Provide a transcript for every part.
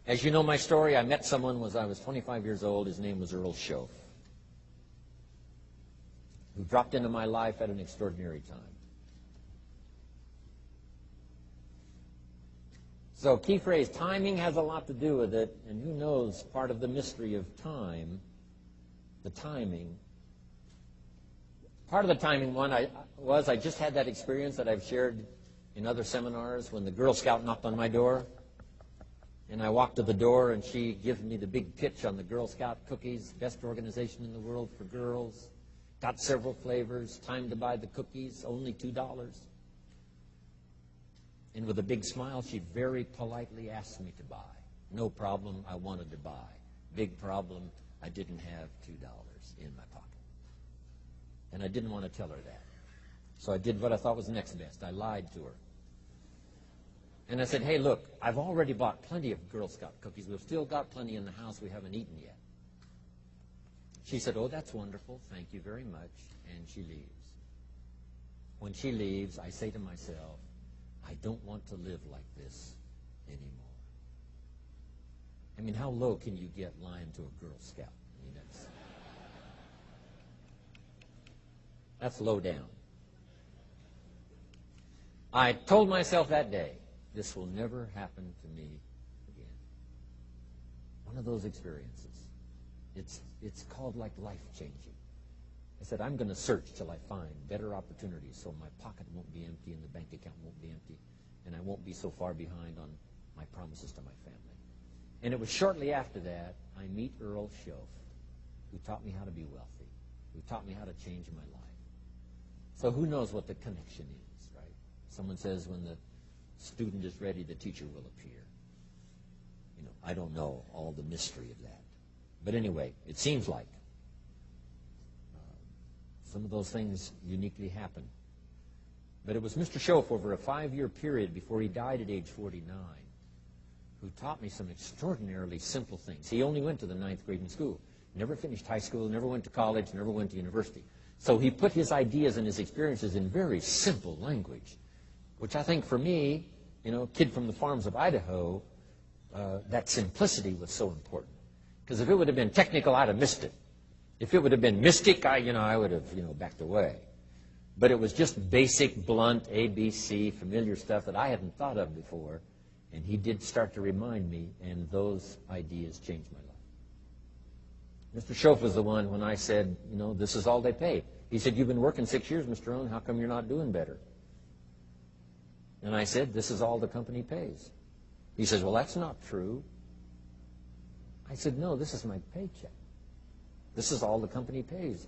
As you know my story, I met someone when I was 25 years old. His name was Earl Schoaf, who dropped into my life at an extraordinary time. So key phrase, timing has a lot to do with it, and who knows, part of the mystery of time, the timing. Part of the timing one I just had that experience that I've shared in other seminars when the Girl Scout knocked on my door. And I walked to the door, and she gives me the big pitch on the Girl Scout cookies, best organization in the world for girls. Got several flavors, time to buy the cookies, only $2. And with a big smile, she very politely asked me to buy. No problem, I wanted to buy. Big problem, I didn't have $2 in my pocket. And I didn't want to tell her that. So I did what I thought was next best. I lied to her. And I said, hey, look, I've already bought plenty of Girl Scout cookies. We've still got plenty in the house we haven't eaten yet. She said, oh, that's wonderful. Thank you very much. And she leaves. When she leaves, I say to myself, I don't want to live like this anymore. I mean, how low can you get lying to a Girl Scout? I mean, that's low down. I told myself that day, this will never happen to me again. One of those experiences. It's called like life-changing. I said, I'm going to search till I find better opportunities so my pocket won't be empty and the bank account won't be empty, and I won't be so far behind on my promises to my family. And it was shortly after that I meet Earl Schoaf, who taught me how to be wealthy, who taught me how to change my life. So who knows what the connection is, right? Someone says when the student is ready, the teacher will appear. You know, I don't know all the mystery of that. But anyway, it seems like some of those things uniquely happen. But it was Mr. Schoaf over a 5-year period before he died at age 49 who taught me some extraordinarily simple things. He only went to the 9th grade in school, never finished high school, never went to college, never went to university. So he put his ideas and his experiences in very simple language, which I think for me, you know, kid from the farms of Idaho, that simplicity was so important. Because if it would have been technical, I'd have missed it. If it would have been mystic, I would have, backed away. But it was just basic, blunt, ABC, familiar stuff that I hadn't thought of before. And he did start to remind me, and those ideas changed my life. Mr. Schoaf was the one when I said, this is all they pay. He said, you've been working 6 years, Mr. Rohn, how come you're not doing better? And I said, this is all the company pays. He says, well, that's not true. I said, no, this is my paycheck. This is all the company pays.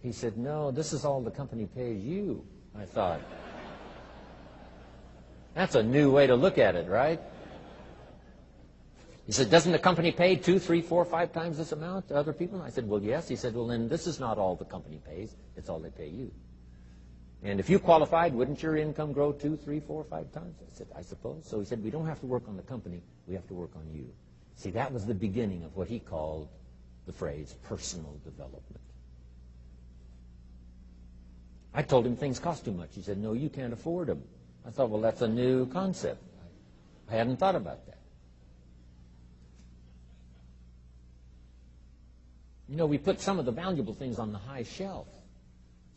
He said, no, this is all the company pays you. I thought, that's a new way to look at it, right? He said, doesn't the company pay 2, 3, 4, 5 times this amount to other people? I said, well, yes. He said, well, then this is not all the company pays. It's all they pay you. And if you qualified, wouldn't your income grow 2, 3, 4, 5 times? I said, I suppose. So he said, we don't have to work on the company. We have to work on you. See, that was the beginning of what he called the phrase personal development. I told him things cost too much. He said, no, you can't afford them. I thought, well, that's a new concept. I hadn't thought about that. We put some of the valuable things on the high shelf,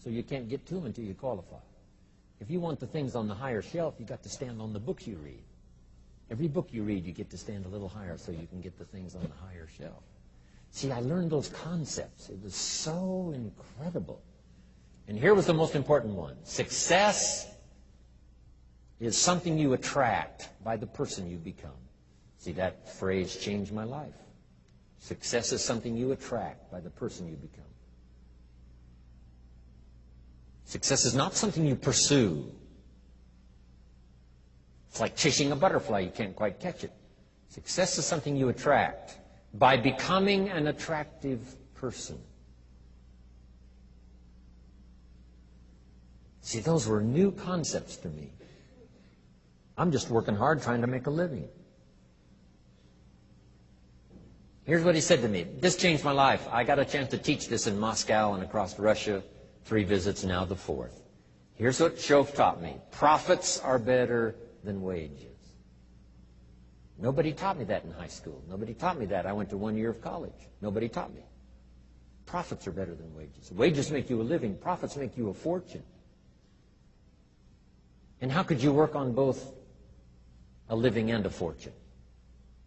so you can't get to them until you qualify. If you want the things on the higher shelf, you've got to stand on the books you read. Every book you read, you get to stand a little higher so you can get the things on the higher shelf. See, I learned those concepts. It was so incredible. And here was the most important one. Success is something you attract by the person you become. See, that phrase changed my life. Success is something you attract by the person you become. Success is not something you pursue. It's like chasing a butterfly. You can't quite catch it. Success is something you attract by becoming an attractive person. See, those were new concepts to me. I'm just working hard trying to make a living. Here's what he said to me. This changed my life. I got a chance to teach this in Moscow and across Russia. 3 visits, now the 4th. Here's what Schoaf taught me. Profits are better than wages. Nobody taught me that in high school. Nobody taught me that. I went to 1 year of college. Nobody taught me. Profits are better than wages. Wages make you a living. Profits make you a fortune. And how could you work on both a living and a fortune?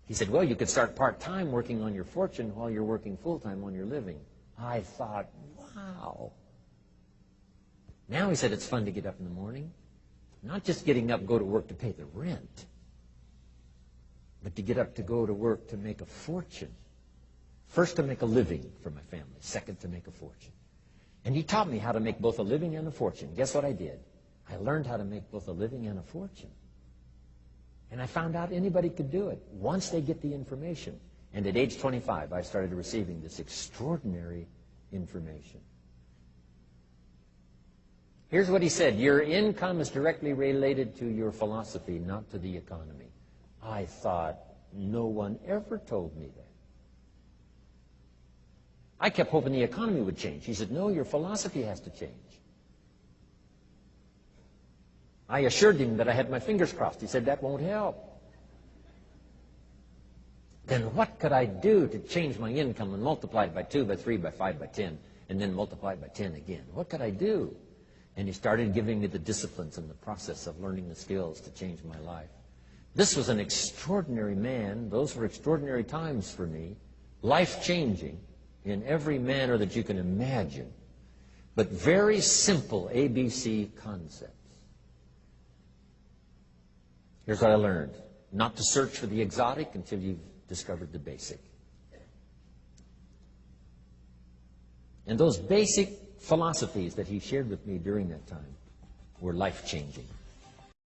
He said, well, you could start part-time working on your fortune while you're working full-time on your living. I thought, wow. Now, he said, it's fun to get up in the morning. Not just getting up, go to work to pay the rent, but to get up to go to work to make a fortune. First, to make a living for my family. Second, to make a fortune. And he taught me how to make both a living and a fortune. Guess what I did? I learned how to make both a living and a fortune. And I found out anybody could do it once they get the information. And at age 25, I started receiving this extraordinary information. Here's what he said. Your income is directly related to your philosophy, not to the economy. I thought, no one ever told me that. I kept hoping the economy would change. He said, no, your philosophy has to change. I assured him that I had my fingers crossed. He said, that won't help. Then what could I do to change my income and multiply it by 2, by 3, by 5, by 10, and then multiply it by 10 again? What could I do? And he started giving me the disciplines and the process of learning the skills to change my life. This was an extraordinary man. Those were extraordinary times for me, life-changing in every manner that you can imagine, but very simple ABC concepts. Here's what I learned. Not to search for the exotic until you've discovered the basic. And those basic philosophies that he shared with me during that time were life-changing.